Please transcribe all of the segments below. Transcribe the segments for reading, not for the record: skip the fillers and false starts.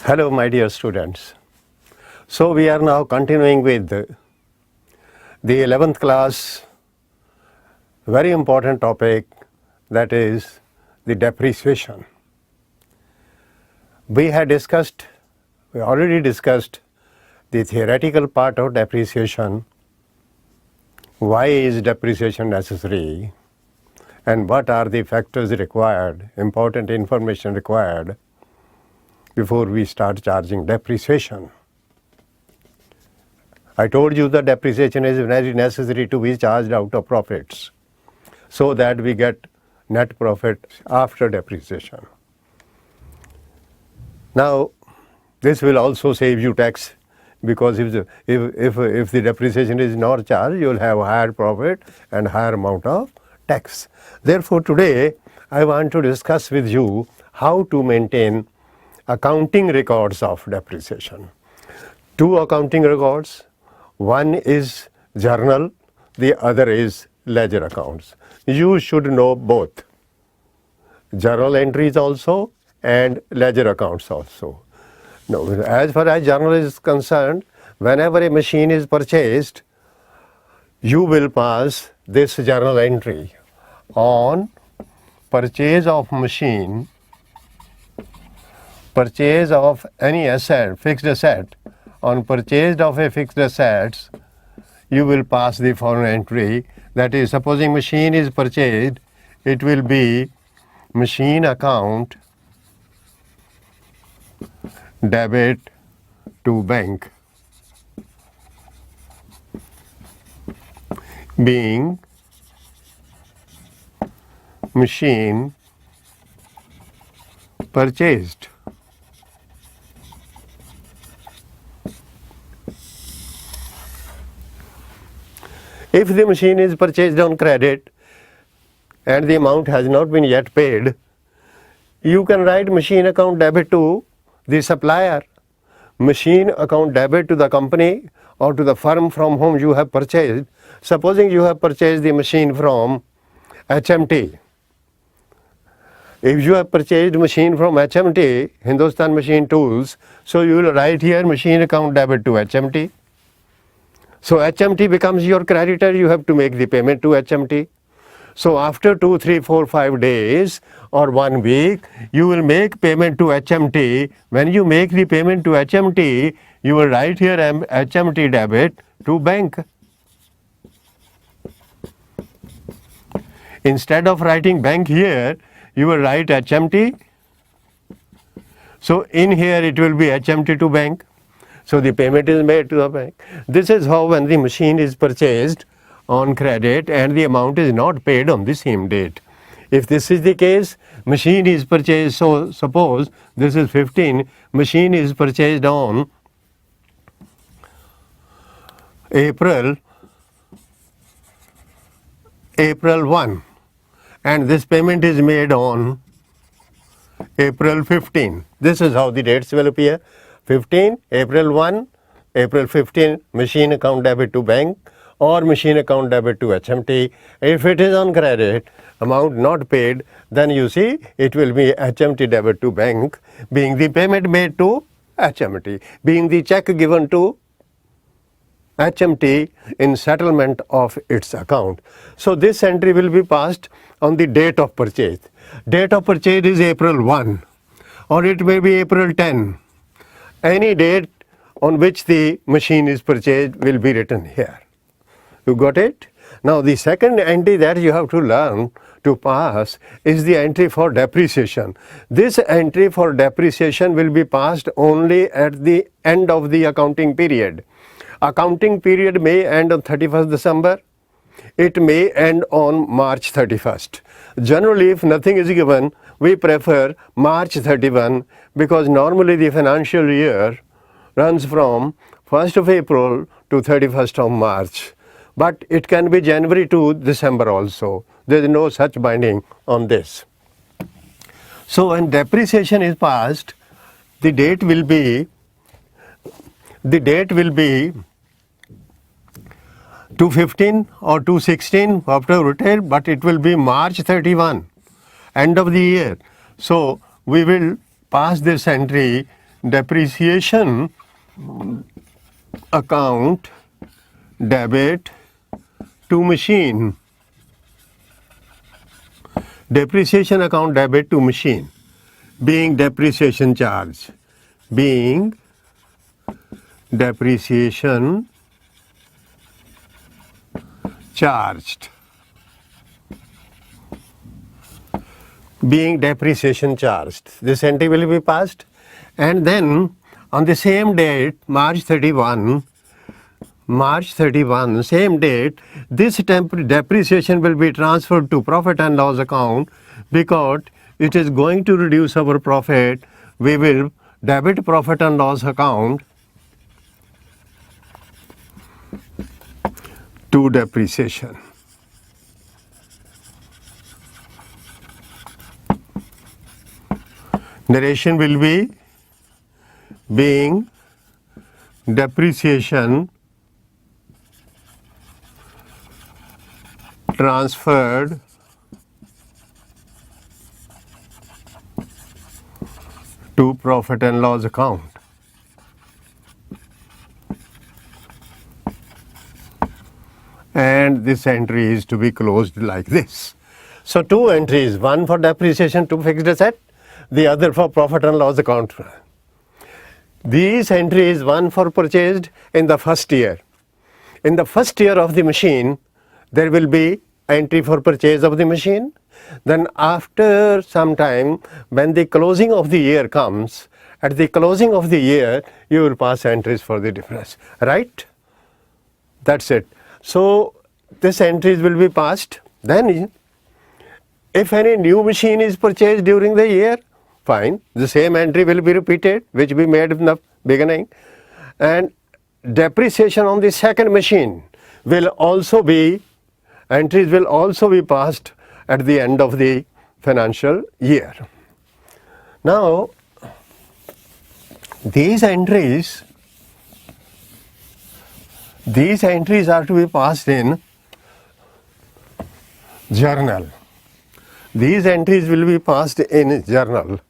Hello, my dear students. So we are now continuing with the 11th class, very important topic, that is the depreciation. We already discussed the theoretical part of depreciation. Why is depreciation necessary? And what are the factors required, important information required before we start charging depreciation. I told you that depreciation is very necessary to be charged out of profits so that we get net profit after depreciation. Now, this will also save you tax, because if the depreciation is not charged, you will have higher profit and higher amount of tax. Therefore, today I want to discuss with you how to maintain accounting records of depreciation. Two accounting records, one is journal, the other is ledger accounts. You should know both, journal entries also and ledger accounts also. Now, as far as journal is concerned, whenever a machine is purchased, you will pass this journal entry on purchase of machine, purchase of any asset, fixed asset. On purchase of a fixed assets, you will pass the following entry. That is, supposing machine is purchased, it will be machine account debit to bank, being machine purchased. If the machine is purchased on credit and the amount has not been yet paid, you can write machine account debit to the supplier, machine account debit to the company or to the firm from whom you have purchased. Supposing you have purchased the machine from HMT. If you have purchased machine from HMT, Hindustan Machine Tools, so you will write here machine account debit to HMT. So HMT becomes your creditor, you have to make the payment to HMT. So after 2, 3, 4, 5 days or 1 week, you will make payment to HMT. When you make the payment to HMT, you will write here HMT debit to bank. Instead of writing bank here, you will write HMT. So in here it will be HMT to bank. So the payment is made to the bank. This is how, when the machine is purchased on credit and the amount is not paid on the same date. If this is the case, machine is purchased, so suppose this is 15, machine is purchased on April 1 and this payment is made on April 15. This is how the dates will appear. 15, April 1, April 15, machine account debit to bank or machine account debit to HMT. If it is on credit, amount not paid, then you see it will be HMT debit to bank, being the payment made to HMT, being the check given to HMT in settlement of its account. So this entry will be passed on the date of purchase. Date of purchase is April 1 or it may be April 10. Any date on which the machine is purchased will be written here. You got it? Now the second entry that you have to learn to pass is the entry for depreciation. This entry for depreciation will be passed only at the end of the accounting period. Accounting period may end on 31st December. It may end on March 31st. Generally, if nothing is given, we prefer March 31 because normally the financial year runs from 1st of April to 31st of March. But it can be January to December also. There is no such binding on this. So when depreciation is passed, the date will be 215 or 216 after retail, but it will be March 31, end of the year. So we will pass this entry depreciation account debit to machine. Depreciation account debit to machine being depreciation charge, being depreciation charged, being depreciation charged. This entry will be passed, and then on the same date, March 31, same date, this depreciation will be transferred to profit and loss account because it is going to reduce our profit. We will debit profit and loss account to depreciation. Narration will be being depreciation transferred to profit and loss account. And this entry is to be closed like this. So two entries, one for depreciation to fixed asset, the other for profit and loss account. These entries, one for purchased in the first year. In the first year of the machine, there will be entry for purchase of the machine. Then after some time, when the closing of the year comes, at the closing of the year, you will pass entries for the difference, right? That's it. So this entries will be passed. Then if any new machine is purchased during the year, fine, the same entry will be repeated, which we made in the beginning. And depreciation on the second machine will also be, entries will also be passed at the end of the financial year. Now, these entries are to be passed in journal. These entries will be passed in journal.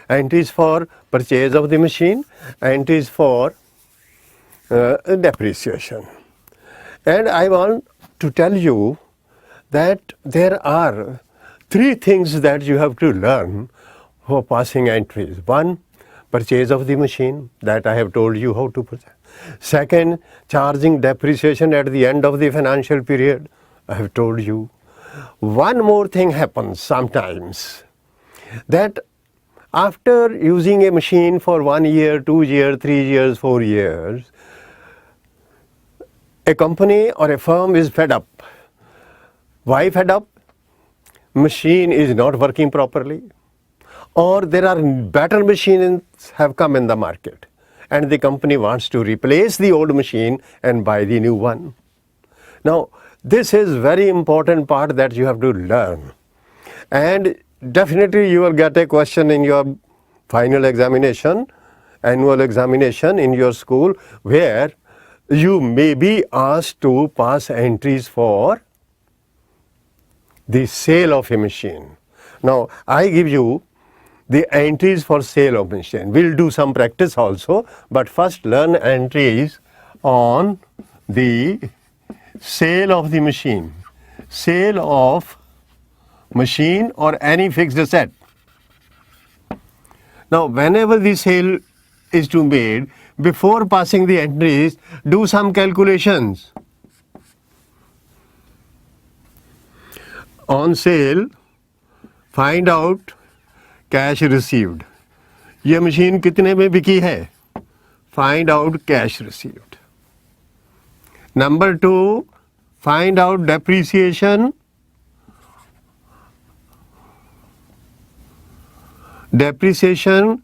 Entries for purchase of the machine, entries for depreciation. And I want to tell you that there are three things that you have to learn for passing entries. One, purchase of the machine, that I have told you how to purchase. Second, charging depreciation at the end of the financial period, I have told you. One more thing happens sometimes, that after using a machine for 1 year, 2 years, 3 years, 4 years, a company or a firm is fed up. Why fed up? Machine is not working properly, or there are better machines have come in the market and the company wants to replace the old machine and buy the new one. Now, this is very important part that you have to learn, and definitely you will get a question in your final examination, annual examination in your school, where you may be asked to pass entries for the sale of a machine. Now, I give you the entries for sale of machine. We'll do some practice also, but first learn entries on the sale of the machine. Sale of machine or any fixed asset. Now, whenever the sale is to be made, before passing the entries, do some calculations. On sale, find out cash received. ये machine कितने में बिकी है? Find out cash received. Number 2, find out depreciation. Depreciation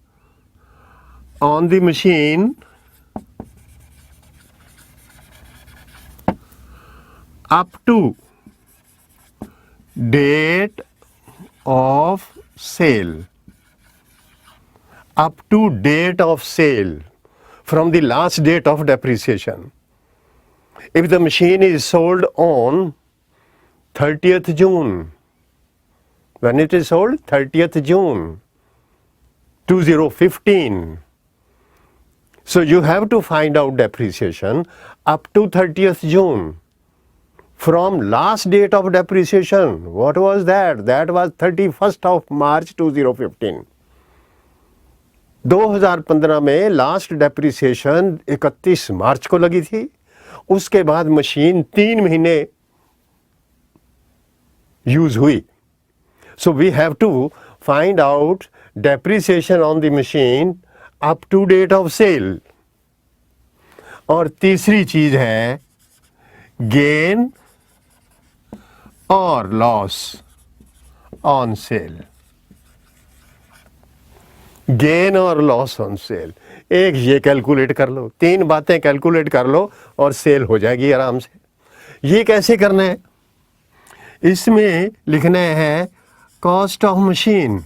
on the machine up to date of sale. Up to date of sale, from the last date of depreciation. If the machine is sold on 30th June, when it is sold 30th June 2015, So you have to find out depreciation up to 30th June. From last date of depreciation, what was that? That was 31st of March 2015. 2015 में last depreciation 31 मार्च को लगी थी, उसके बाद machine 3 महीने use हुई. So we have to find out depreciation on the machine up to date of sale. और तीसरी चीज है गेन और लॉस ऑन सेल. गेन और लॉस ऑन सेल, एक ये कैलकुलेट कर लो, 3 बातें कैलकुलेट कर लो और सेल हो जाएगी आराम से. ये कैसे करना है? इसमें लिखना है कॉस्ट ऑफ मशीन.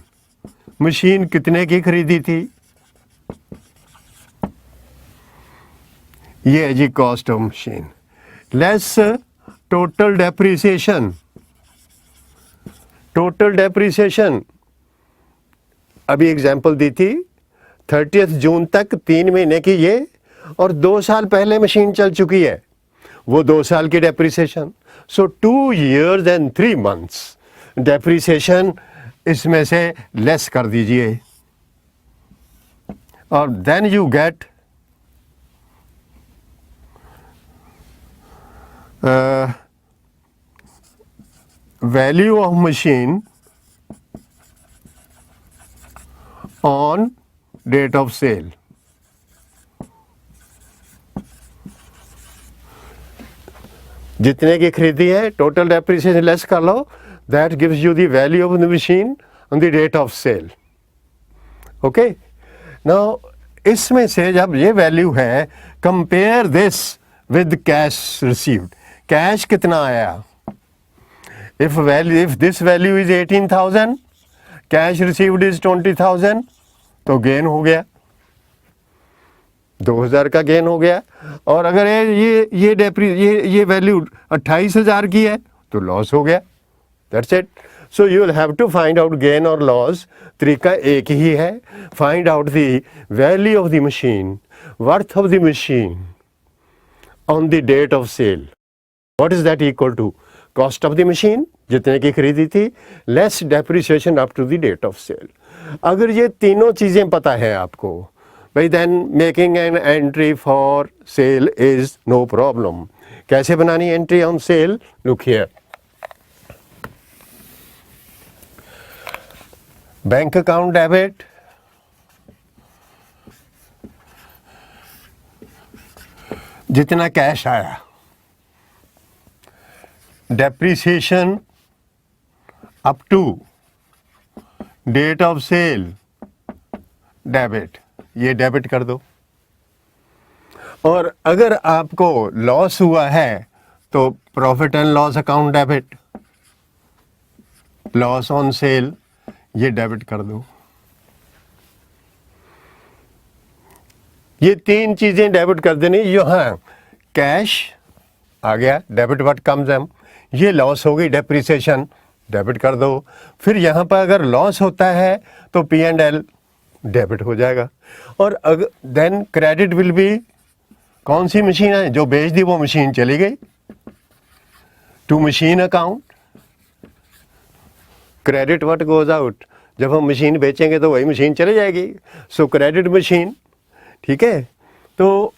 मशीन कितने की खरीदी थी? ये है जी cost of machine. Less total depreciation. Total depreciation अभी एग्जाम्पल दी थी 30th जून तक 3 महीने की ये, और 2 साल पहले मशीन चल चुकी है, वो 2 साल की depreciation. So 2 years and 3 months depreciation इसमें से लेस कर दीजिए, और then you get value of machine on date of sale. जितने की खरीदी है टोटल डेप्रिसिएशन लेस कर लो, that gives you the value of the machine on the date of sale. Okay, now इसमें से जब ये वैल्यू है, compare this with cash received. Cash कितना आया? If this value is 18,000, cash received is 20,000, तो गेन हो गया, 2000 का गेन हो गया. और अगर ये वैल्यू 28,000 की है तो लॉस हो गया. That's it. So you will have to find out gain और लॉस. तरीका एक ही है, find out the value of the machine, worth of the machine on the date of sale. What is that equal to? Cost of the machine जितने की खरीदी थी, less depreciation up to the date of sale. अगर ये तीनों चीजें पता है आपको भाई, then making an entry for sale is no problem. कैसे बनानी entry on sale? Look here. Bank account debit, जितना कैश आया, depreciation up to date of sale debit, ये डेबिट कर दो. और अगर आपको लॉस हुआ है तो profit and loss account debit, loss on sale ये डेबिट कर दो. ये 3 चीजें डेबिट कर देनी. यहाँ कैश आ गया, डेबिट व्हाट कम्स एम. ये लॉस हो गई, डेप्रिसिएशन, डेबिट कर दो. फिर यहाँ पर अगर लॉस होता है तो P&L डेबिट हो जाएगा. और अगर देन क्रेडिट विल बी, कौन सी मशीन है जो बेच दी वो मशीन चली गई, to machine account. Credit what goes out, जब हम मशीन बेचेंगे तो वही मशीन चली जाएगी. So credit machine. ठीक है, तो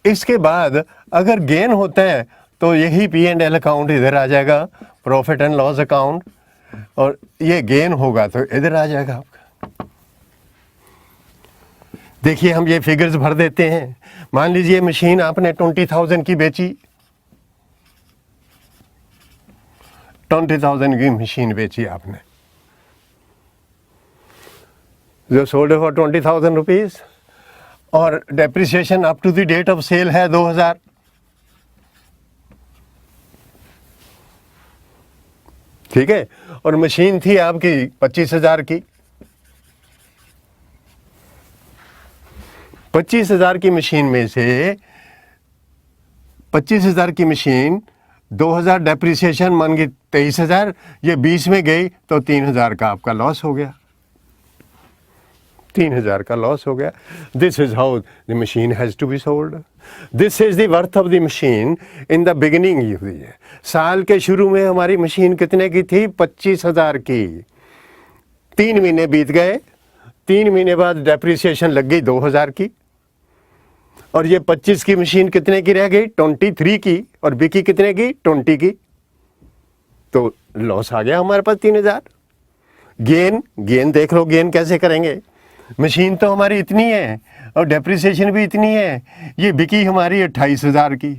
इसके बाद अगर गेन होता है तो यही P&L अकाउंट इधर आ जाएगा, प्रॉफिट एंड लॉस अकाउंट, और ये गेन होगा तो इधर आ जाएगा आपका. देखिए हम ये फिगर्स भर देते हैं. मान लीजिए मशीन आपने 20,000 की बेची, 20,000 की मशीन बेची आपने, जो सोल्ड फॉर 20,000 रुपीज, और depreciation up to the date of sale है 2,000. ठीक है, और मशीन थी आपकी 25,000 की. 25,000 की मशीन में से 25,000 की मशीन 2,000 डेप्रिसिएशन मान गई 23,000, ये 20 में गई तो 3,000 का आपका लॉस हो गया. 3,000 का लॉस हो गया. This is how the machine has to be sold. This is the worth of the machine in the beginning. साल के शुरू में हमारी मशीन कितने की थी? 25,000 की. 3 महीने बीत गए, 3 महीने बाद डेप्रिसिएशन लग गई 2,000 की, और ये 25 की मशीन कितने की रह गई? 23 की. और बिकी कितने की? 20 की. तो लॉस आ गया हमारे पास 3,000. गेन देख लो, गेन कैसे करेंगे? मशीन तो हमारी इतनी है और डेप्रिसिएशन भी इतनी है. ये बिकी हमारी 28,000 की.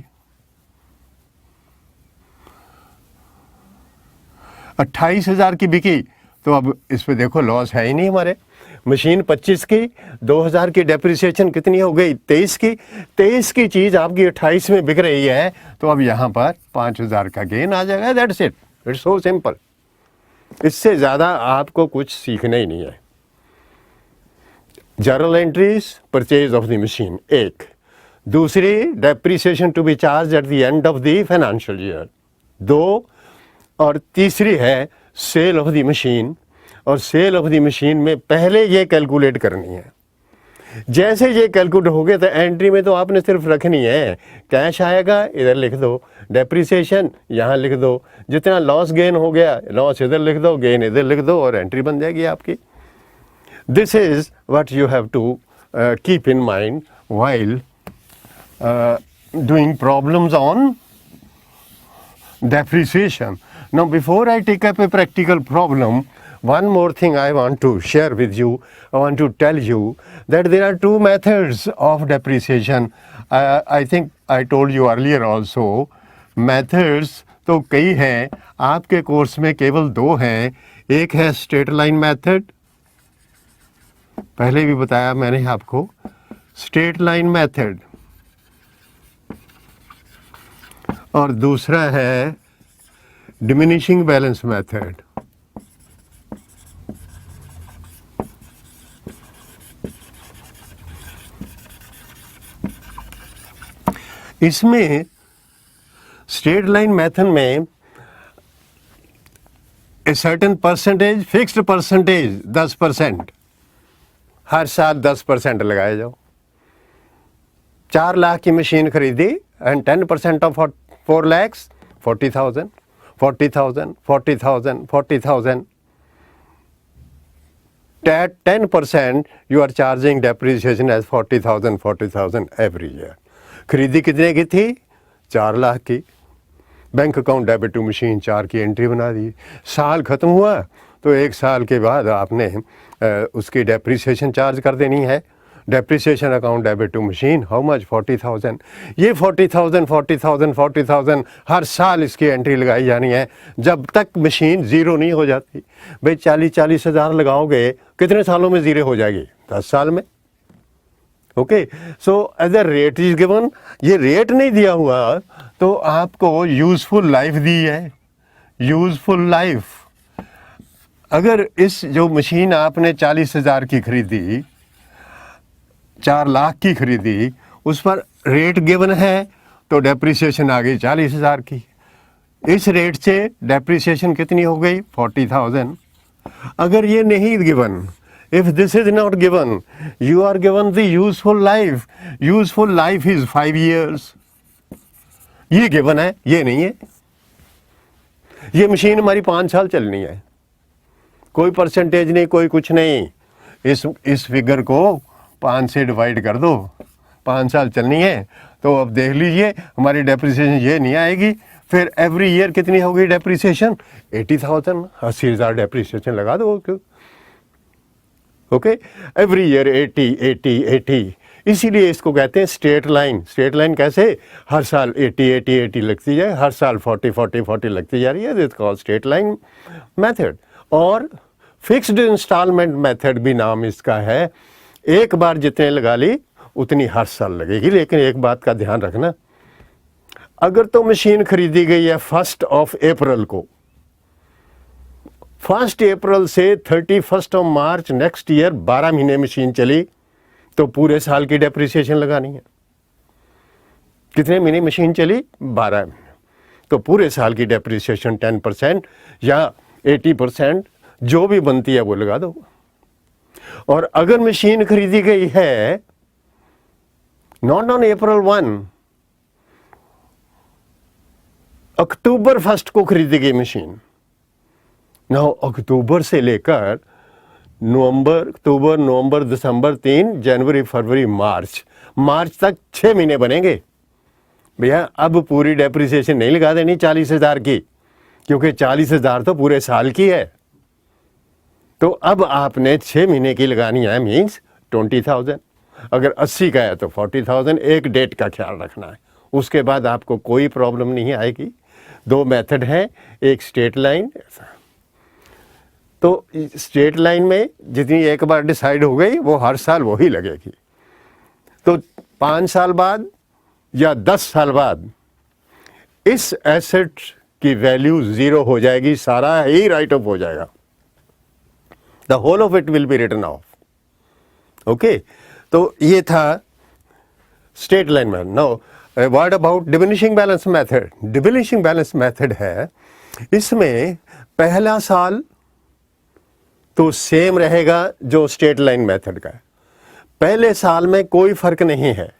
28,000 की बिकी, तो अब इस पे देखो लॉस है ही नहीं हमारे. मशीन 25 की, 2,000 की डेप्रिसिएशन कितनी हो गई? 23 की. 23 की चीज़ आपकी 28 में बिक रही है, तो अब यहाँ पर 5,000 का गेन आ जाएगा. That's it. It's so simple. इससे ज़्यादा आपको कुछ सीखना ही नहीं है. Journal entries, purchase of the machine एक. दूसरी, depreciation to be charged at the end of the financial year 2. और तीसरी है सेल ऑफ द मशीन. और सेल ऑफ द मशीन में पहले ये कैलकुलेट करनी है. जैसे ये कैलकुलेट हो गया तो एंट्री में तो आपने सिर्फ रखनी है. कैश आएगा, इधर लिख दो. डेप्रिसिएशन यहाँ लिख दो. जितना लॉस गेन हो गया, लॉस इधर लिख दो, गेन इधर लिख दो, और एंट्री बन जाएगी आपकी. This is what you have to keep in mind while doing problems on depreciation. Now, before I take up a practical problem, one more thing I want to share with you. I want to tell you that there are 2 methods of depreciation. I think I told you earlier also. Methods तो कई हैं, आपके course में केवल 2 हैं. एक है straight line method, पहले भी बताया मैंने आपको. Straight line method. और दूसरा है डिमिनिशिंग बैलेंस मेथड. इसमें स्ट्रेट लाइन मेथड में a certain percentage, fixed percentage 10%, हर साल 10% लगाए जाओ. 4 लाख की मशीन खरीदी and 10% of 4 lakhs, 40,000, 40,000, 40,000, 40,000. 10% you are charging depreciation as 40,000, 40,000 every year. खरीदी कितने की थी? 4 लाख की. Bank account debit to machine 4 की एंट्री बना दी. साल ख़त्म हुआ तो 1 साल के बाद आपने उसकी डेप्रिसिएशन चार्ज कर देनी है. Depreciation account debit to machine, how much? 40,000. ये 40,000, 40,000, 40,000 हर साल इसकी एंट्री लगाई जानी है जब तक मशीन ज़ीरो नहीं हो जाती. भाई 40 हज़ार लगाओगे, कितने सालों में ज़ीरो हो जाएगी? 10 साल में. Okay. So as a rate is given. ये रेट नहीं दिया हुआ तो आपको यूज़फुल लाइफ दी है. Useful life. अगर इस जो मशीन आपने 40,000 की खरीदी, 4 लाख की खरीदी, उस पर रेट गिवन है तो डेप्रिसिएशन आ गई 40,000 की. इस रेट से डेप्रिसिएशन कितनी हो गई? 40,000. अगर ये नहीं given, if this is not given, you are given the useful life. Useful life is 5 years. ये गिवन है, ये नहीं है. ये मशीन हमारी 5 साल चलनी है. कोई परसेंटेज नहीं, कोई कुछ नहीं. इस फिगर को 5 से डिवाइड कर दो, 5 साल चलनी है. तो अब देख लीजिए हमारी डेप्रिसिएशन ये नहीं आएगी. फिर एवरी ईयर कितनी होगी डेप्रिसिएशन? 80,000. 80,000 डेप्रिसिएशन लगा दो. ओके. Every year 80, 80, 80. इसीलिए इसको कहते हैं स्ट्रेट लाइन. स्ट्रेट लाइन कैसे? हर साल 80, 80, 80 लगती जाए, हर साल 40, 40, 40 लगती जा रही है. This called straight line method. और फिक्स्ड इंस्टॉलमेंट मेथड भी नाम इसका है. एक बार जितने लगा ली उतनी हर साल लगेगी. लेकिन एक बात का ध्यान रखना, अगर तो मशीन खरीदी गई है 1 अप्रैल को, 1 अप्रैल से 31 मार्च नेक्स्ट ईयर 12 महीने मशीन चली, तो पूरे साल की डेप्रिसिएशन लगानी है. कितने महीने मशीन चली? 12 महीने. तो पूरे साल की डेप्रिसिएशन 10% या 80% जो भी बनती है वो लगा दो. और अगर मशीन खरीदी गई है नॉट ऑन April 1, अक्टूबर 1 को खरीदी गई मशीन, ना अक्टूबर से लेकर नवंबर, दिसंबर 3, जनवरी, फरवरी, मार्च तक 6 महीने बनेंगे भैया। अब पूरी डेप्रिसिएशन नहीं लगा देनी 40,000 की, क्योंकि 40,000 तो पूरे साल की है। तो अब आपने 6 महीने की लगानी है, मीन्स 20,000। अगर 80 का है तो 40,000। एक डेट का ख्याल रखना है, उसके बाद आपको कोई प्रॉब्लम नहीं आएगी। 2 मेथड हैं, एक स्ट्रेट लाइन। तो स्ट्रेट लाइन में जितनी एक बार डिसाइड हो गई वो हर साल वही लगेगी। तो 5 साल बाद या 10 साल बाद इस एसेट की वैल्यू 0 हो जाएगी, सारा ही राइट ऑफ हो जाएगा। The whole of it will be written off. Okay, तो ये था स्ट्रेट लाइन में। Now what about diminishing balance method? Diminishing balance method है, इसमें पहला साल तो सेम रहेगा जो स्ट्रेट लाइन मेथड का है। पहले साल में कोई फर्क नहीं है,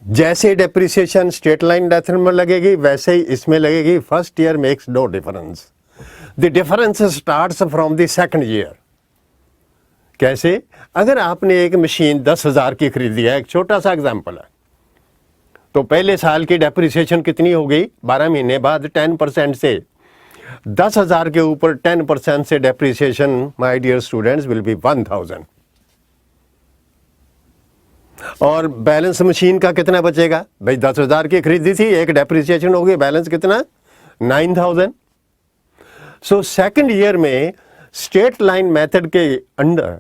जैसे डेप्रिसिएशन स्ट्रेट लाइन मेथड में लगेगी वैसे ही इसमें लगेगी। First year makes no difference, the difference starts from the second year. कैसे? अगर आपने एक मशीन 10,000 की खरीदी है, एक छोटा सा एग्जांपल है, तो पहले साल की डेप्रिसिएशन कितनी हो गई? 12 महीने बाद 10% से 10,000 के ऊपर 10% से depreciation, my dear students, will be 1,000। और बैलेंस मशीन का कितना बचेगा भाई? 10,000 की खरीदी थी, एक डेप्रिसिएशन हो गई, बैलेंस कितना? 9,000। सो सेकंड ईयर में स्ट्रेट लाइन मेथड के under,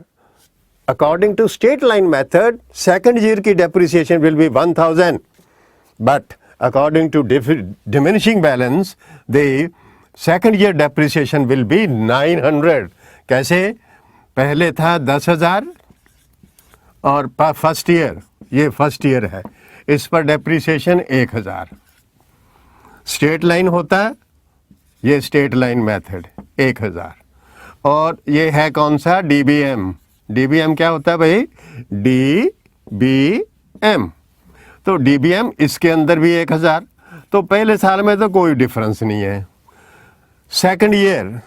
according to straight line method, second year की depreciation will be 1,000, but according to diminishing balance the second year depreciation will be 900। कैसे? पहले था 10,000 और फर्स्ट ईयर, ये first year है, इस पर डेप्रिसिएशन 1,000। स्ट्रेट लाइन होता है, ये स्ट्रेट लाइन मेथड 1,000। और ये है कौन सा? DBM। DBM क्या होता है भाई? DBM। तो DBM इसके अंदर भी 1,000। तो पहले साल में तो कोई डिफरेंस नहीं है। सेकंड ईयर,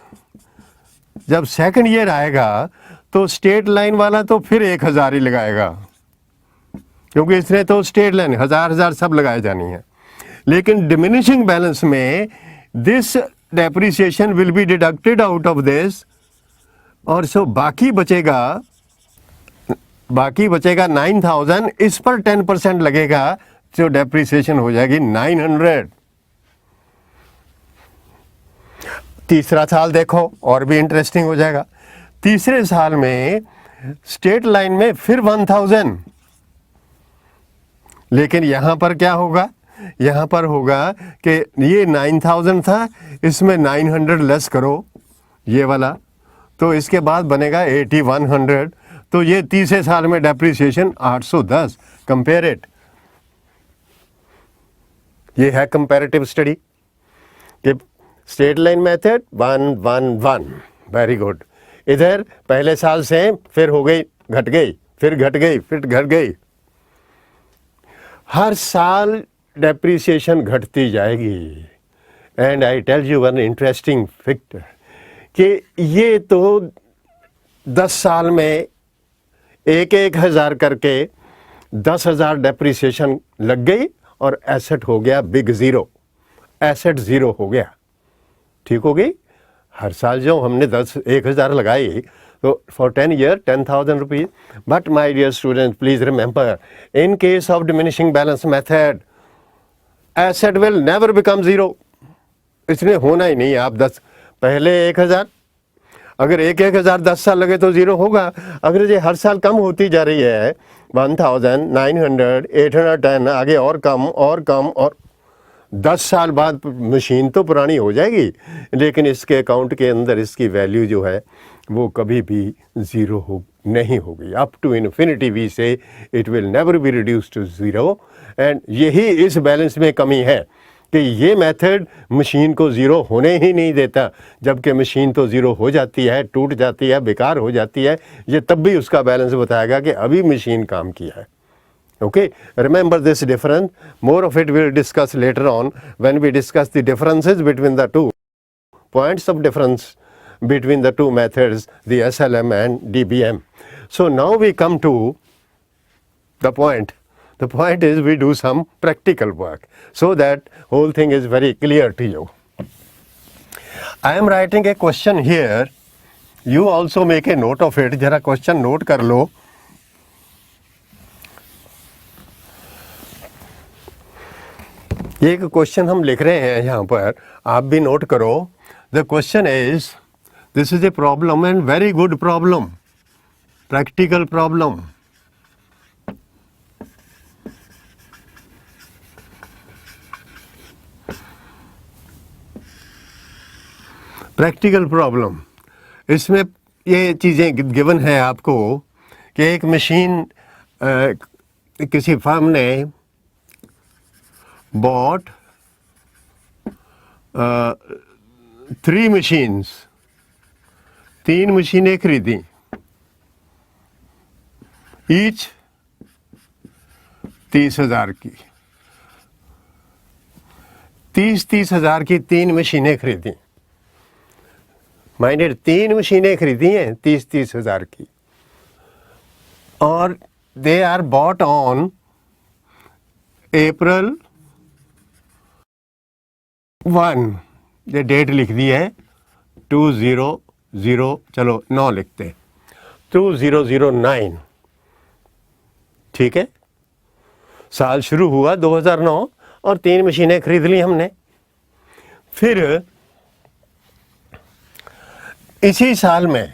जब सेकंड ईयर आएगा तो स्ट्रेट लाइन वाला तो फिर 1,000 ही लगाएगा, क्योंकि इसने तो स्ट्रेट लाइन 1,000 सब लगाए जानी है। लेकिन डिमिनिशिंग बैलेंस में this depreciation will be deducted out of this, और सो बाकी बचेगा 9,000। इस पर 10% लगेगा, जो डेप्रिसिएशन हो जाएगी 900। तीसरा साल देखो, और भी इंटरेस्टिंग हो जाएगा। तीसरे साल में स्ट्रेट लाइन में फिर 1,000, लेकिन यहां पर क्या होगा? यहां पर होगा कि ये 9,000 था, इसमें 900 लेस करो ये वाला, तो इसके बाद बनेगा 8,100। तो ये तीसरे साल में डेप्रिसिएशन 810। Compare it. ये है कंपैरेटिव स्टडी कि straight line method 111, very good. इधर पहले साल से फिर हो गई, घट गई, फिर घट गई, फिर घट गई। हर साल डेप्रिसिएशन घटती जाएगी। And I tell you one interesting fact कि ये तो 10 साल में 1,000 करके 10,000 डेप्रिसिएशन लग गई और एसेट हो गया बिग ज़ीरो। एसेट ज़ीरो हो गया, ठीक हो गई। हर साल जो हमने 1,000 लगाई, तो for 10 year 10,000 rupees. But my dear student, please remember, in case of diminishing balance method, asset will never become zero. इसने होना ही नहीं। आप 10 पहले 1,000, अगर 1,000 10 साल लगे तो ज़ीरो होगा। अगर ये हर साल कम होती जा रही है, 1,000, 900, 810, आगे और कम और कम, और 10 साल बाद मशीन तो पुरानी हो जाएगी, लेकिन इसके अकाउंट के अंदर इसकी वैल्यू जो है वो कभी भी ज़ीरो नहीं होगी। Up to infinity we say it will never be reduce to zero. And यही इस बैलेंस में कमी है कि ये मेथड मशीन को ज़ीरो होने ही नहीं देता, जबकि मशीन तो ज़ीरो हो जाती है, टूट जाती है, बेकार हो जाती है, ये तब भी उसका बैलेंस बताएगा कि अभी मशीन काम किया है. Okay, remember this difference. More of it we'll discuss later on when we discuss the differences between the two points of difference between the two methods, the SLM and DBM. So now we come to the point. The point is we do some practical work so that whole thing is very clear to you. I am writing a question here. You also make a note of it. जरा question note कर लो. ये एक question हम लिख रहे हैं यहाँ पर, आप भी नोट करो. The question is, this is a problem and very good problem, practical problem. Practical problem, इसमें ये चीज़ें गिवन है आपको कि एक मशीन किसी फर्म ने bought 3 machines, 3 मशीनें खरीदी, ईच 30,000 की, 30,000 की 3 मशीनें खरीदी. माइंडेड 3 मशीनें खरीदी हैं 30,000 की, और they are bought on April 1, ये डेट लिख दी है 2009, चलो 9 लिखते, 2009. ठीक है, साल शुरू हुआ 2009 और 3 मशीनें खरीद ली हमने. फिर इसी साल में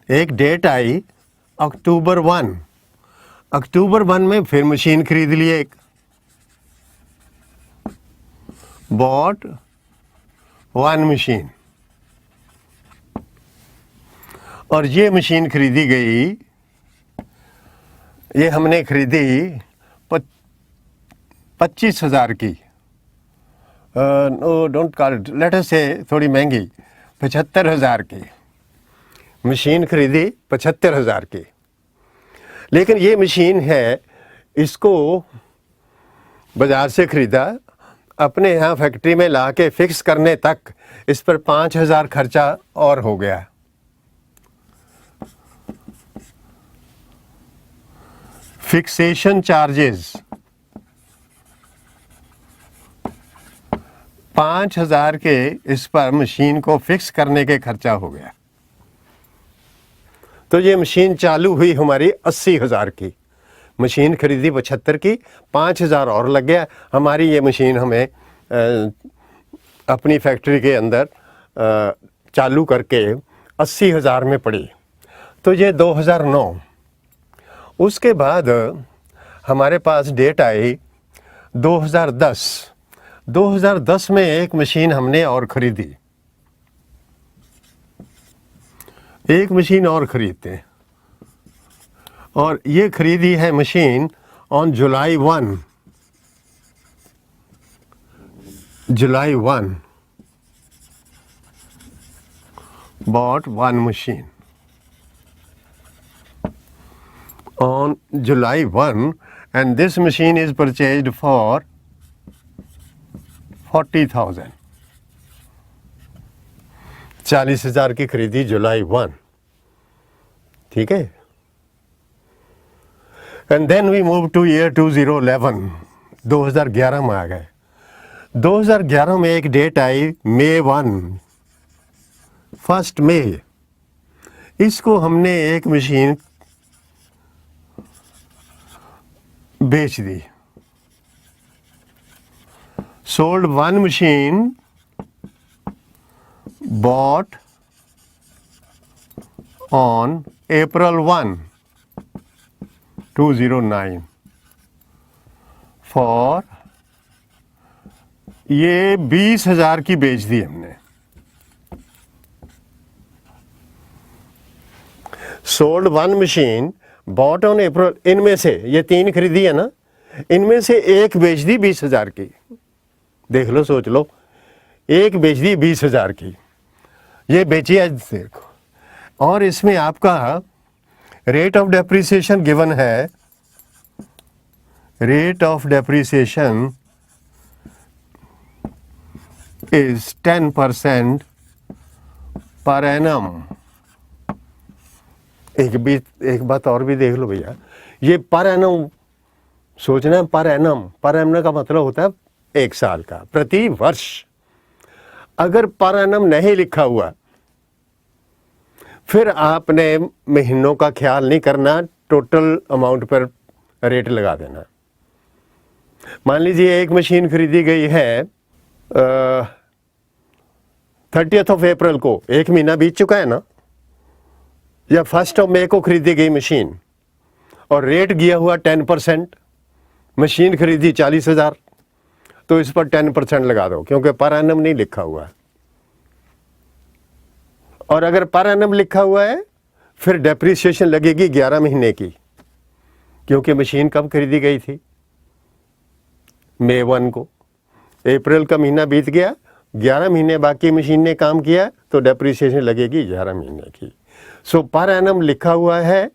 एक डेट आई अक्टूबर 1. अक्टूबर 1 में फिर मशीन खरीद ली एक, बॉट 1 मशीन, और ये मशीन खरीदी गई, ये हमने खरीदी 25,000 की. No don't call it, let us say थोड़ी महंगी, 75,000 की मशीन खरीदी, 75,000 की. लेकिन ये मशीन है, इसको बाज़ार से ख़रीदा, अपने यहाँ फैक्ट्री में ला के फिक्स करने तक इस पर 5,000 खर्चा और हो गया. फिक्सेशन चार्जेस 5,000 के इस पर मशीन को फिक्स करने के खर्चा हो गया. तो ये मशीन चालू हुई हमारी 80,000 की, मशीन खरीदी 75 की, 5,000 और लग गया. हमारी ये मशीन हमें अपनी फैक्ट्री के अंदर चालू करके 80,000 में पड़ी. तो ये 2009. उसके बाद हमारे पास डेट आई 2010. 2010 में एक मशीन हमने और ख़रीदी, एक मशीन और ख़रीदते हैं, और ये ख़रीदी है machine on July 1. July 1 bought 1 machine on July 1, and this machine is purchased for 40,000. 40,000 की खरीदी जुलाई 1. ठीक है. And then we move to year 2011. 2011 में आ गए. 2011 में एक डेट आई May 1, 1 मई. इसको हमने एक मशीन बेच दी. Sold 1 machine, bought on April 1, 2009 for, ये 20,000 की बेच दी हमने. Sold 1 machine, bought on April. इनमें से ये 3 खरीदी है ना, इनमें से एक बेच दी 20,000 की, देख लो, सोच लो, एक बेच दी 20,000 की, ये बेची आज देखो, और इसमें आपका रेट ऑफ डेप्रिसिएशन गिवन है, rate of depreciation is 10% per annum. एक बात और भी देख लो भैया, ये पर एनम सोचना है, पर एनम का मतलब होता है 1 साल का, प्रति वर्ष। अगर पर एनम नहीं लिखा हुआ, फिर आपने महीनों का ख्याल नहीं करना, टोटल अमाउंट पर रेट लगा देना। मान लीजिए एक मशीन खरीदी गई है 30 अप्रैल को, 1 महीना बीत चुका है ना, या 1 मई को खरीदी गई मशीन और रेट गया हुआ 10%, मशीन खरीदी 40,000, तो इस पर 10% लगा दो, क्योंकि पर एनम नहीं लिखा हुआ है। और अगर पर एनम लिखा हुआ है, फिर डेप्रिसिएशन लगेगी 11 महीने की, क्योंकि मशीन कब खरीदी गई थी? मई 1 को। अप्रैल का महीना बीत गया, 11 महीने बाकी मशीन ने काम किया, तो डेप्रिसिएशन लगेगी 11 महीने की। सो पर एनम लिखा हुआ है,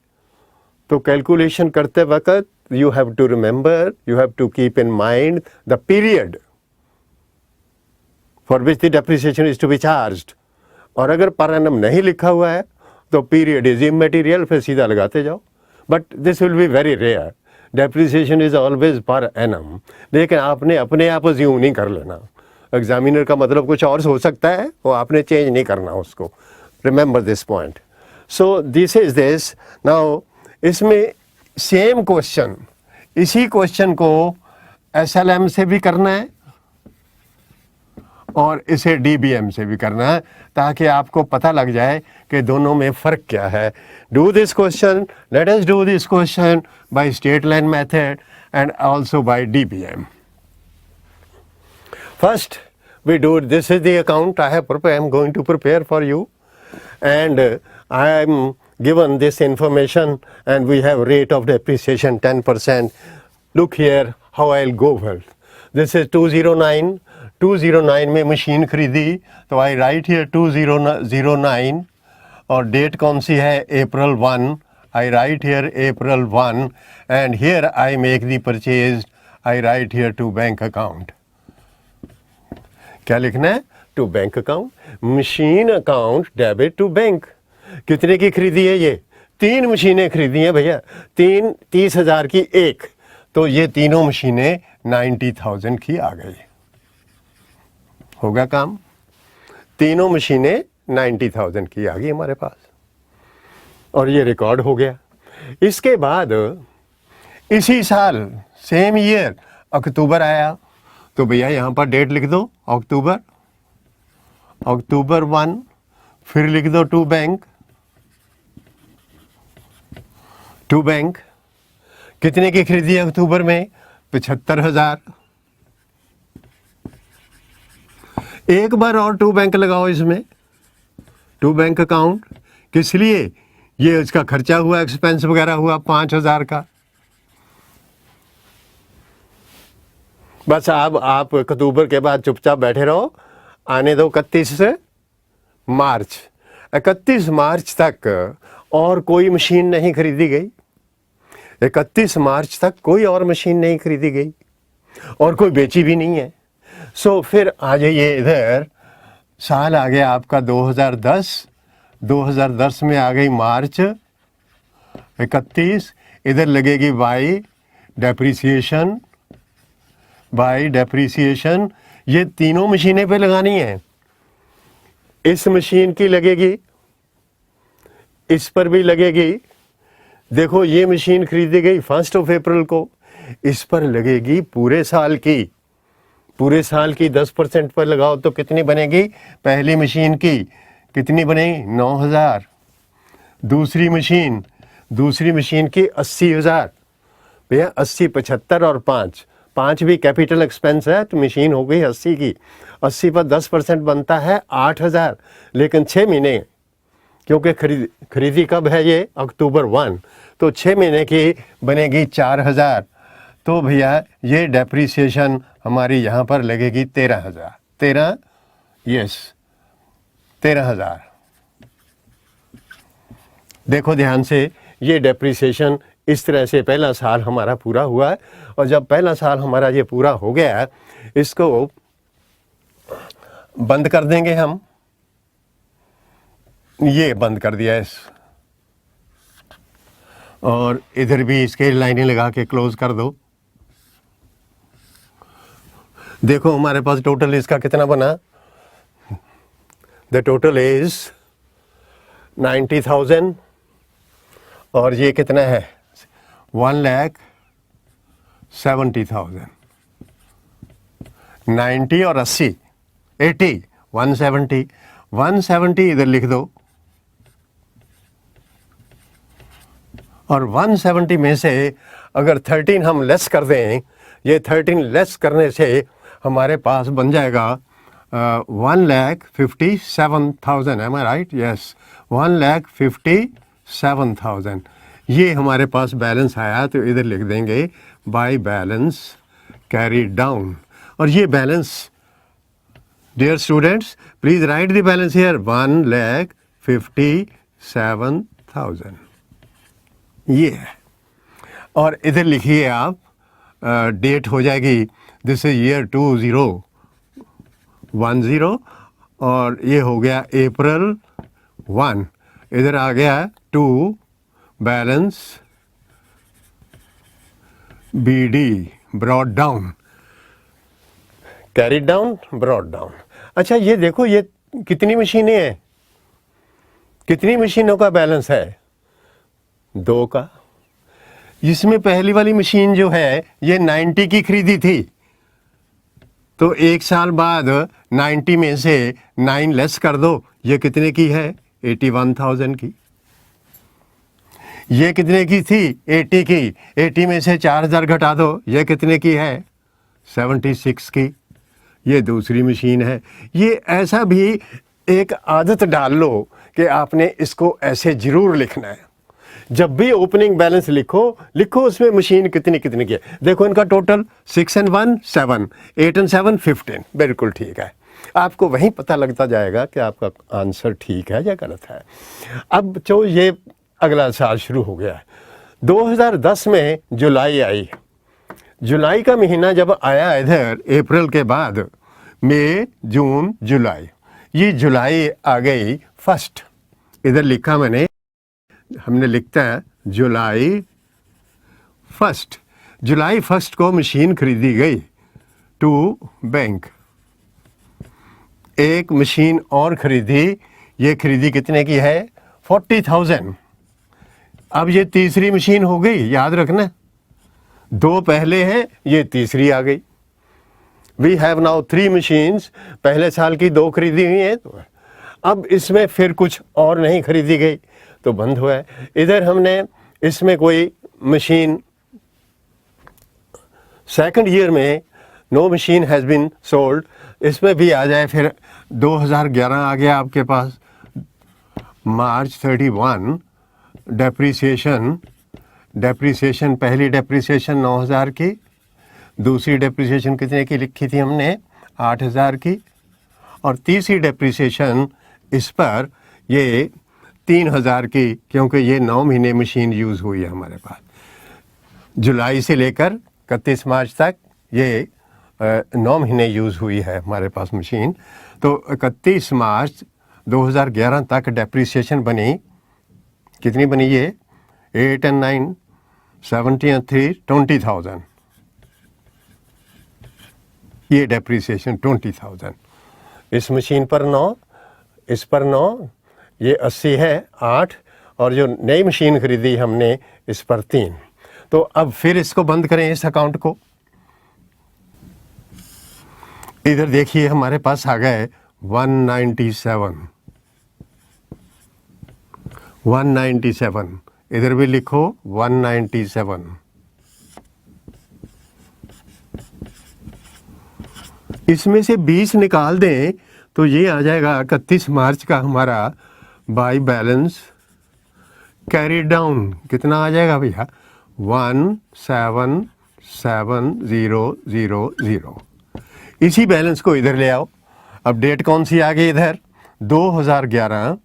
तो कैलकुलेशन करते वक्त you have to remember, you have to keep in mind the period for which the depreciation is to be charged. और अगर पर एनम नहीं लिखा हुआ है, तो पीरियड इज इमटेरियल, फिर सीधा लगाते जाओ। But this will be very rare, depreciation is always per annum. लेकिन आपने अपने आप अज्यूम नहीं कर लेना, एग्जामिनर का मतलब कुछ और हो सकता है, वो आपने चेंज नहीं करना उसको। Remember this point. So this is this. Now इसमें सेम क्वेश्चन, इसी क्वेश्चन को एसएलएम से भी करना है और इसे डीबीएम से भी करना है, ताकि आपको पता लग जाए कि दोनों में फ़र्क क्या है। Do this question, let us do this question by straight line method and also by DBM. First we do, this is the account I am going to prepare for you, and I am given this information, and we have rate of depreciation 10%. Look here how I'll go well. This is 209 में machine खरीदी, तो I write here 2009, और date कौन सी है? April 1. I write here April 1, and here I make the purchase. I write here to bank account. क्या लिखना है? To bank account, machine account debit to bank. कितने की खरीदी है ये? 3 मशीनें खरीदी हैं भैया, 30,000 की एक, तो ये तीनों मशीनें 90,000 की आ गई। होगा काम? तीनों मशीनें 90,000 की आ गई हमारे पास, और ये रिकॉर्ड हो गया। इसके बाद इसी साल, सेम ईयर, अक्टूबर आया, तो भैया यहाँ पर डेट लिख दो, अक्टूबर 1, फिर लिख दो टू बैंक। कितने की खरीदी है अक्टूबर में? 75,000। एक बार और टू बैंक लगाओ इसमें, टू बैंक अकाउंट। किस लिए? ये इसका खर्चा हुआ, एक्सपेंस वगैरह हुआ 5,000 का। बस आप अक्टूबर के बाद चुपचाप बैठे रहो, आने दो 31 मार्च। 31 मार्च तक और कोई मशीन नहीं खरीदी गई, 31 मार्च तक कोई और मशीन नहीं खरीदी गई, और कोई बेची भी नहीं है। सो फिर आ जाइए इधर, साल आ गया आपका 2010 में आ गई मार्च 31, इधर लगेगी बाय डेप्रीसिएशन। ये तीनों मशीनें पे लगानी है। इस मशीन की लगेगी, इस पर भी लगेगी। देखो ये मशीन खरीदी गई 1 अप्रैल को, इस पर लगेगी पूरे साल की 10% पर लगाओ तो कितनी बनेगी? पहली मशीन की कितनी बनेगी? 9,000। दूसरी मशीन की 80,000। भैया 80, 75 और 5 भी कैपिटल एक्सपेंस है, तो मशीन हो गई 80 की। 80 पर 10% बनता है 8,000, लेकिन 6 महीने, क्योंकि खरीदी कब है ये? अक्टूबर 1, तो 6 महीने की बनेगी 4,000। तो भैया ये डेप्रीसिएशन हमारी यहाँ पर लगेगी 13,000। 13, यस 13,000। देखो ध्यान से, ये डेप्रिसिएशन इस तरह से पहला साल हमारा पूरा हुआ है, और जब पहला साल हमारा ये पूरा हो गया है, इसको बंद कर देंगे हम। ये बंद कर दिया इस, और इधर भी इसके लाइनें लगा के क्लोज कर दो। देखो हमारे पास टोटल इसका कितना बना। द टोटल इज 90,000, और ये कितना है 1,70,000। 90 और 80, 80, 170, 170 इधर लिख दो, और 170 में से अगर 13 हम लेस कर दें, ये 13 लेस करने से हमारे पास बन जाएगा 1,57,000। एम आई राइट? यस, 1,57,000। ये हमारे पास बैलेंस आया, तो इधर लिख देंगे बाय बैलेंस कैरीड डाउन। और ये balance, dear students please write the balance here, 1,57,000 ये है। और इधर लिखिए आप, डेट हो जाएगी, दिस इज ईयर 2010, और ये हो गया अप्रैल 1। इधर आ गया 2 balance BD brought down, carry down, brought down. अच्छा ये देखो, ये कितनी मशीनें हैं, कितनी मशीनों का बैलेंस है? 2 का। इसमें पहली वाली मशीन जो है ये 90 की खरीदी थी, तो 1 साल बाद 90 में से 9 लेस कर दो, ये कितने की है? 81,000 की। ये कितने की थी? 80 की। 80 में से 4,000 घटा दो, ये कितने की है? 76 की। ये दूसरी मशीन है। ये ऐसा भी एक आदत डाल लो कि आपने इसको ऐसे जरूर लिखना है। जब भी ओपनिंग बैलेंस लिखो उसमें मशीन कितनी कितनी की है। देखो इनका टोटल 6 and 1 7, 8 and 7 15, बिल्कुल ठीक है। आपको वहीं पता लगता जाएगा कि आपका आंसर ठीक है या गलत है। अब जो ये अगला साल शुरू हो गया है, 2010 में जुलाई आई। जुलाई का महीना जब आया इधर, अप्रैल के बाद मई, जून, जुलाई, ये जुलाई आ गई फर्स्ट। इधर लिखा मैंने, हमने लिखता है जुलाई फर्स्ट। जुलाई फर्स्ट को मशीन खरीदी गई टू बैंक। एक मशीन और खरीदी, ये खरीदी कितने की है? 40,000। अब ये तीसरी मशीन हो गई, याद रखना। 2 पहले हैं, ये तीसरी आ गई। We have now 3 machines. पहले साल की 2 खरीदी हुई हैं, तो अब इसमें फिर कुछ और नहीं खरीदी गई तो बंद हुआ है। इधर हमने इसमें कोई मशीन, सेकंड ईयर में no machine has been sold, इसमें भी आ जाए। फिर 2011 आ गया आपके पास, मार्च 31, डेप्रीसिएशन पहली डेप्रीसिएशन 9,000 की, दूसरी डेप्रीसिएशन कितने की लिखी थी हमने? 8,000 की, और तीसरी डेप्रीसिएशन इस पर ये 3,000 की, क्योंकि ये 9 महीने मशीन यूज़ हुई है हमारे पास। जुलाई से लेकर 31 मार्च तक ये 9 महीने यूज़ हुई है हमारे पास मशीन। तो 31 मार्च 2011 तक डेप्रीसिएशन बनी, कितनी बनी ये? 8 and 9, 70 and 3, 20,000। ये डेप्रीसिएशन 20,000। इस मशीन पर 9, इस पर 9, ये 80 है 8, और जो नई मशीन खरीदी हमने इस पर 3। तो अब फिर इसको बंद करें, इस अकाउंट को। इधर देखिए हमारे पास आ गए 197। इधर भी लिखो 197। इसमें से 20 निकाल दें तो ये आ जाएगा 31 मार्च का हमारा बाय बैलेंस कैरी डाउन। कितना आ जाएगा भैया? 1,77,000। इसी बैलेंस को इधर ले आओ। अब डेट कौन सी आ गई इधर, 2011,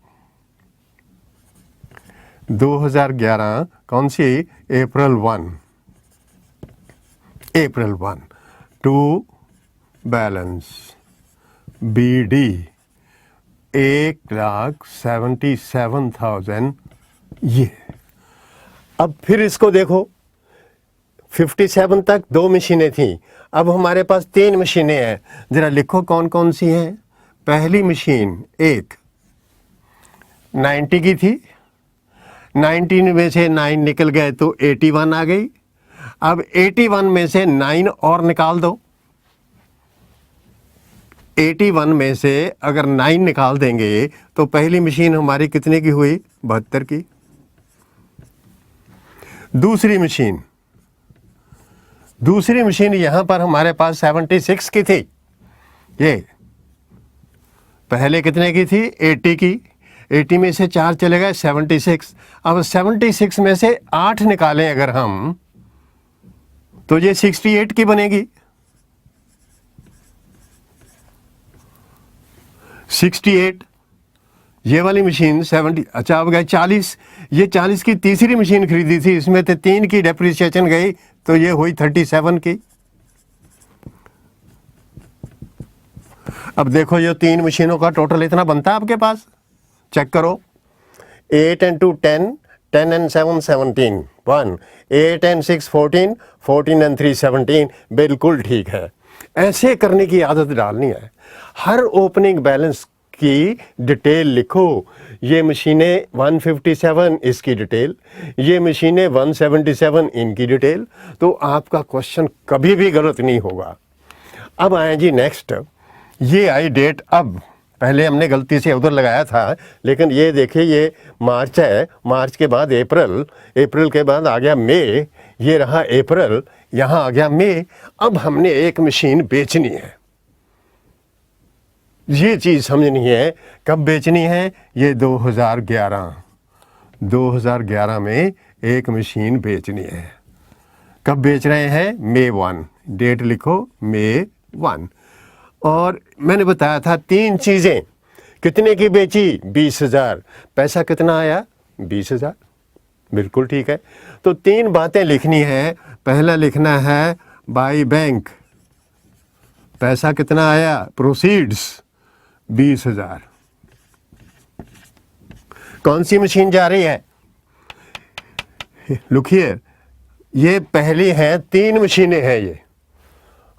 2011 कौन सी, अप्रैल 1 टू बैलेंस BD 1,77,000 ये। अब फिर इसको देखो, 57 तक 2 मशीनें थीं, अब हमारे पास 3 मशीनें हैं। ज़रा लिखो कौन कौन सी हैं। पहली मशीन एक 90 की थी, 19 में से 9 निकल गए तो 81 आ गई। अब 81 में से 9 और निकाल दो। 81 में से अगर 9 निकाल देंगे तो पहली मशीन हमारी कितने की हुई, 72 की। दूसरी मशीन यहां पर हमारे पास 76 की थी। ये पहले कितने की थी, 80 की। 80 में से 4 चले गए, 76। अब 76 में से 8 निकालें अगर हम, तो ये 68 की बनेगी। 68 ये वाली मशीन 70। अच्छा अब गए 40। ये 40 की तीसरी मशीन खरीदी थी, इसमें तो 3 की डेप्रिसिएशन गई, तो ये हुई 37 की। अब देखो ये 3 मशीनों का टोटल इतना बनता है आपके पास, चेक करो। 8 and 2 10, 10 and 7 17, 1, 8 and 6 14, 14 and 3 17, बिल्कुल ठीक है। ऐसे करने की आदत डालनी है। हर ओपनिंग बैलेंस की डिटेल लिखो। ये मशीनें 157 इसकी डिटेल, ये मशीनें 177 इनकी डिटेल, तो आपका क्वेश्चन कभी भी गलत नहीं होगा। अब आए जी नेक्स्ट, ये आई डेट। अब पहले हमने गलती से उधर लगाया था, लेकिन ये देखिए ये मार्च है, मार्च के बाद अप्रैल, अप्रैल के बाद आ गया मई, ये रहा अप्रैल, यहाँ आ गया मई। अब हमने एक मशीन बेचनी है, ये चीज़ समझनी है। कब बेचनी है, ये 2011 में एक मशीन बेचनी है। कब बेच रहे हैं, मई 1, डेट लिखो मई 1। और मैंने बताया था 3 चीज़ें, कितने की बेची, 20,000। पैसा कितना आया, 20,000, बिल्कुल ठीक है। तो 3 बातें लिखनी है। पहला लिखना है बाई बैंक, पैसा कितना आया, प्रोसीड्स 20,000। कौन सी मशीन जा रही है, लुक हियर, ये पहली है, 3 मशीनें हैं ये।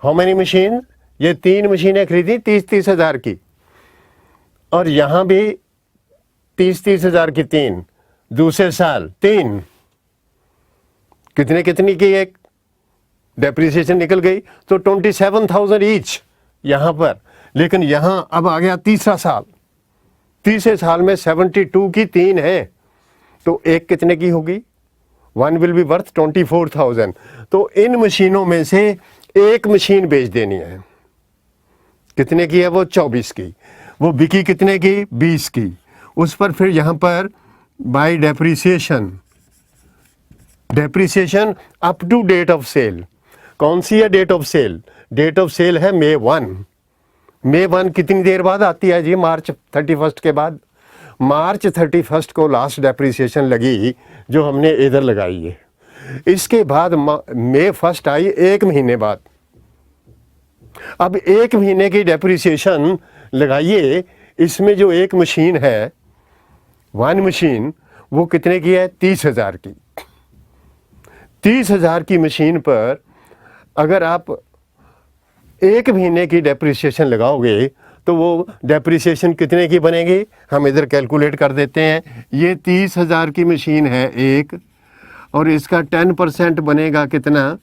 हाउ मेनी मशीन, ये 3 मशीनें खरीदी 30-30 हज़ार की, और यहां भी 30-30 हज़ार की 3। दूसरे साल 3, कितनी की, एक डेप्रिसिएशन निकल गई, तो 27,000 ईच यहां पर। लेकिन यहां अब आ गया तीसरा साल, तीसरे साल में 72 की 3 है, तो एक कितने की होगी, 1 विल बी वर्थ 24,000। तो इन मशीनों में से एक मशीन बेच देनी है। कितने की है वो, 24 की। वो बिकी कितने की, 20 की। उस पर फिर यहाँ पर by depreciation up to date of sale. कौन सी है date of sale, date of sale है मई 1। मई 1 कितनी देर बाद आती है जी, मार्च 31 के बाद। मार्च 31 को लास्ट डेप्रिसिएशन लगी, जो हमने इधर लगाई है। इसके बाद मई 1 आई, 1 महीने बाद। अब 1 महीने की डेप्रिसिएशन लगाइए, इसमें जो एक मशीन है, 1 मशीन, वो कितने की है, 30,000 की। 30,000 की मशीन पर अगर आप 1 महीने की डेप्रिसिएशन लगाओगे, तो वो डेप्रिसिएशन कितने की बनेगी, हम इधर कैलकुलेट कर देते हैं। ये 30,000 की मशीन है एक, और इसका 10% बनेगा कितना,